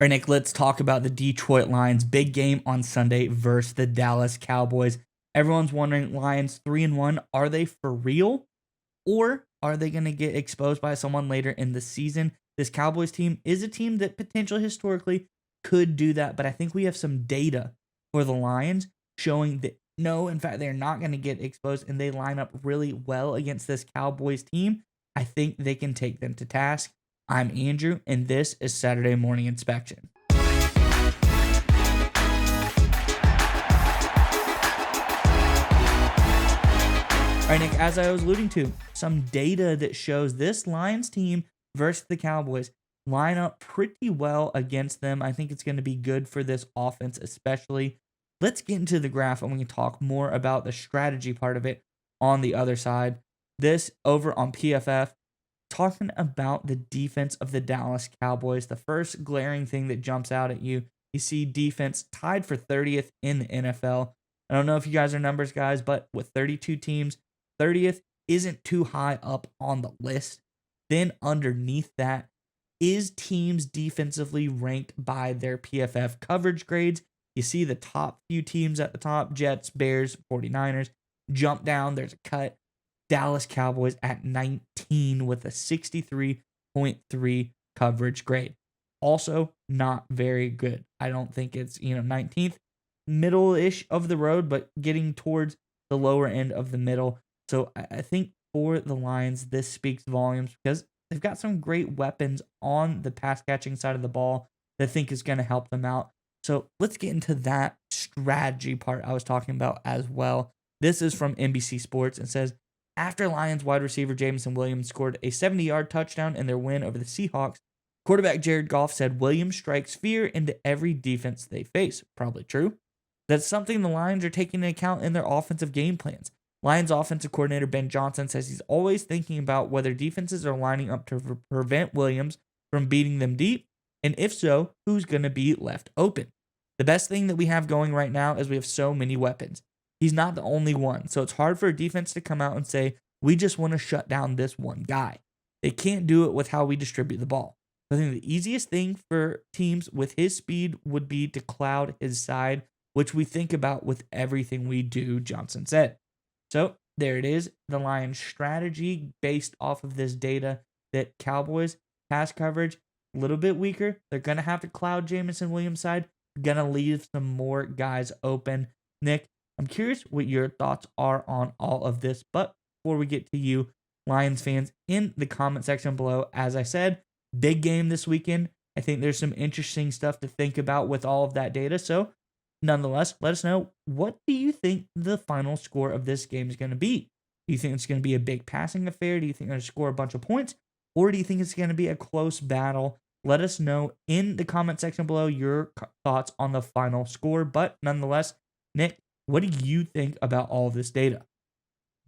All right, Nick, let's talk about the Detroit Lions. Big game on Sunday versus the Dallas Cowboys. Everyone's wondering, Lions 3-1, are they for real? Or are they going to get exposed by someone later in the season? This Cowboys team is a team that potentially historically could do that, but I think we have some data for the Lions showing that no, in fact, they're not going to get exposed and they line up really well against this Cowboys team. I think they can take them to task. I'm Andrew, and this is Saturday Morning Inspection. All right, Nick, as I was alluding to, some data that shows this Lions team versus the Cowboys line up pretty well against them. I think it's going to be good for this offense, especially. Let's get into the graph and we can talk more about the strategy part of it on the other side. This over on PFF, talking about the defense of the Dallas Cowboys. The first glaring thing that jumps out at you, you see defense tied for 30th in the NFL. I don't know if you guys are numbers guys, but with 32 teams, 30th isn't too high up on the list. Then underneath that is teams defensively ranked by their PFF coverage grades. You see the top few teams at the top, Jets, Bears, 49ers. Jump down, there's a cut. Dallas Cowboys at 19 with a 63.3 coverage grade. Also not very good. I don't think it's, 19th, middle-ish of the road, but getting towards the lower end of the middle. So I think for the Lions, this speaks volumes because they've got some great weapons on the pass catching side of the ball that I think is going to help them out. So let's get into that strategy part I was talking about as well. This is from NBC Sports. It says, after Lions wide receiver Jameson Williams scored a 70-yard touchdown in their win over the Seahawks, quarterback Jared Goff said Williams strikes fear into every defense they face. Probably true. That's something the Lions are taking into account in their offensive game plans. Lions offensive coordinator Ben Johnson says he's always thinking about whether defenses are lining up to prevent Williams from beating them deep, and if so, who's going to be left open. The best thing that we have going right now is we have so many weapons. He's not the only one, so it's hard for a defense to come out and say, we just want to shut down this one guy. They can't do it with how we distribute the ball. I think the easiest thing for teams with his speed would be to cloud his side, which we think about with everything we do, Johnson said. So there it is, the Lions' strategy based off of this data that Cowboys pass coverage a little bit weaker. They're going to have to cloud Jameson Williams' side. Going to leave some more guys open. Nick, I'm curious what your thoughts are on all of this. But before we get to you, Lions fans, in the comment section below, as I said, big game this weekend. I think there's some interesting stuff to think about with all of that data. So nonetheless, let us know, what do you think the final score of this game is going to be? Do you think it's going to be a big passing affair? Do you think they're going to score a bunch of points? Or do you think it's going to be a close battle? Let us know in the comment section below your thoughts on the final score. But nonetheless, Nick, what do you think about all of this data?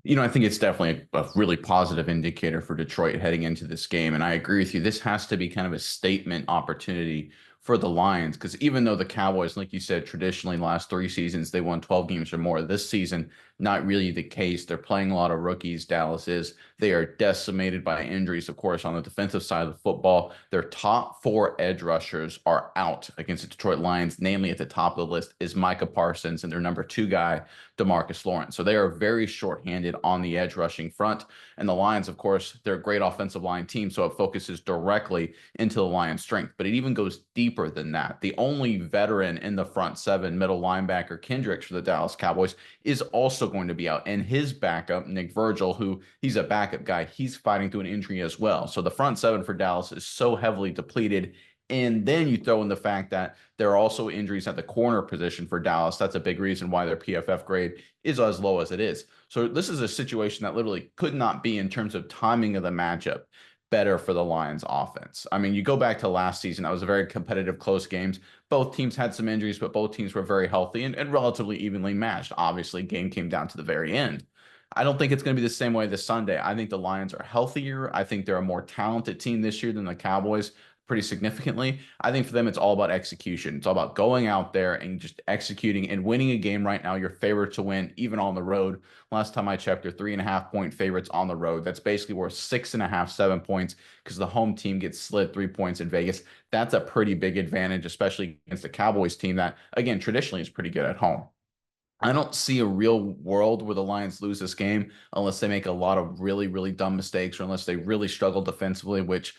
I think it's definitely a really positive indicator for Detroit heading into this game. And I agree with you. This has to be kind of a statement opportunity for the Lions, because even though the Cowboys, like you said, traditionally in the last 3 seasons, they won 12 games or more. This season, not really the case. They're playing a lot of rookies. Dallas is. They are decimated by injuries, of course, on the defensive side of the football. Their top 4 edge rushers are out against the Detroit Lions. Namely, at the top of the list is Micah Parsons and their number 2 guy, DeMarcus Lawrence. So they are very shorthanded on the edge rushing front. And the Lions, of course, they're a great offensive line team, so it focuses directly into the Lions' strength. But it even goes deeper than that. The only veteran in the front 7, middle linebacker Kendricks for the Dallas Cowboys, is also going to be out. And his backup, Nick Virgil, who he's a backup guy, he's fighting through an injury as well. So the front 7 for Dallas is so heavily depleted. And then you throw in the fact that there are also injuries at the corner position for Dallas. That's a big reason why their PFF grade is as low as it is. So this is a situation that literally could not be, in terms of timing of the matchup, better for the Lions offense. I mean, you go back to last season, that was a very competitive, close games. Both teams had some injuries, but both teams were very healthy and relatively evenly matched. Obviously, game came down to the very end. I don't think it's going to be the same way this Sunday. I think the Lions are healthier. I think they're a more talented team this year than the Cowboys. pretty significantly. I think for them, it's all about execution. It's all about going out there and just executing and winning a game right now. You're favored to win, even on the road. Last time I checked, they're 3.5 point favorites on the road. That's basically worth 6.5, 7 points because the home team gets slid 3 points in Vegas. That's a pretty big advantage, especially against the Cowboys team that, again, traditionally is pretty good at home. I don't see a real world where the Lions lose this game unless they make a lot of really, really dumb mistakes or unless they really struggle defensively, which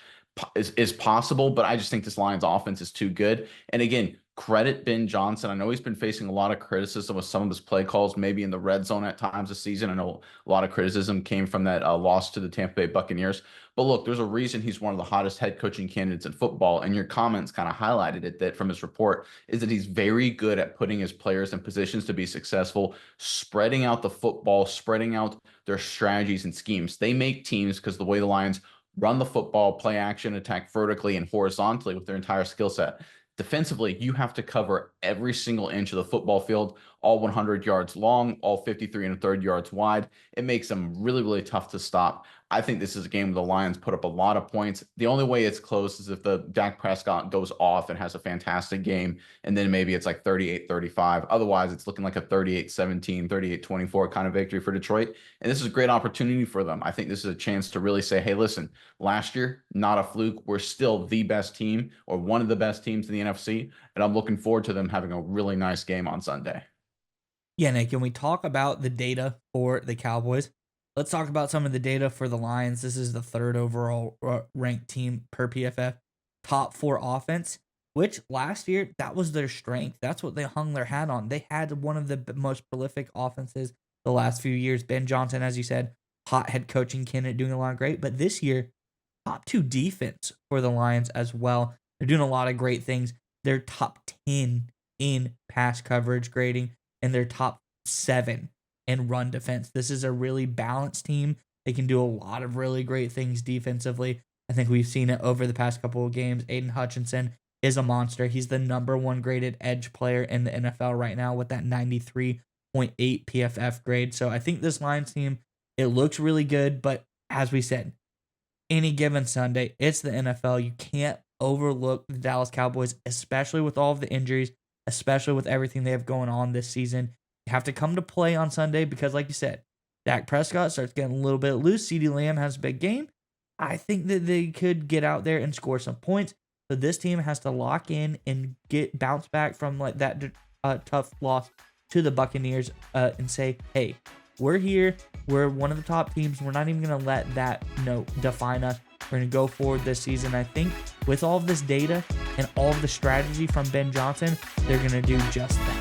is possible. But I just think this Lions offense is too good. And again, credit Ben Johnson. I know he's been facing a lot of criticism with some of his play calls, maybe in the red zone at times this season. I know a lot of criticism came from that loss to the Tampa Bay Buccaneers. But look, there's a reason he's one of the hottest head coaching candidates in football. And your comments kind of highlighted it that from his report is that he's very good at putting his players in positions to be successful, spreading out the football, spreading out their strategies and schemes. They make teams because the way the Lions run the football, play action, attack vertically and horizontally with their entire skill set. Defensively, you have to cover every single inch of the football field, all 100 yards long, all 53 and a third yards wide. It makes them really, really tough to stop. I think this is a game where the Lions put up a lot of points. The only way it's close is if the Dak Prescott goes off and has a fantastic game, and then maybe it's like 38-35. Otherwise, it's looking like a 38-17, 38-24 kind of victory for Detroit. And this is a great opportunity for them. I think this is a chance to really say, hey, listen, last year, not a fluke. We're still the best team or one of the best teams in the NFC. And I'm looking forward to them having a really nice game on Sunday. Yeah, Nick, can we talk about the data for the Cowboys? Let's talk about some of the data for the Lions. This is the third overall ranked team per PFF. Top four offense, which last year, that was their strength. That's what they hung their hat on. They had one of the most prolific offenses the last few years. Ben Johnson, as you said, hot head coaching candidate, doing a lot of great. But this year, top two defense for the Lions as well. They're doing a lot of great things. They're top 10 in pass coverage grading, and they're top 7 in run defense. This is a really balanced team. They can do a lot of really great things defensively. I think we've seen it over the past couple of games. Aiden Hutchinson is a monster. He's the number one graded edge player in the NFL right now with that 93.8 PFF grade. So I think this Lions team, it looks really good, but as we said, any given Sunday, it's the NFL. You can't overlook the Dallas Cowboys, especially with all of the injuries, especially with everything they have going on this season. You have to come to play on Sunday because, like you said, Dak Prescott starts getting a little bit loose. CeeDee Lamb has a big game. I think that they could get out there and score some points. So this team has to lock in and get bounce back from like that tough loss to the Buccaneers and say, hey, we're here. We're one of the top teams. We're not even going to let that define us. We're going to go forward this season. I think with all of this data and all of the strategy from Ben Johnson, they're going to do just that.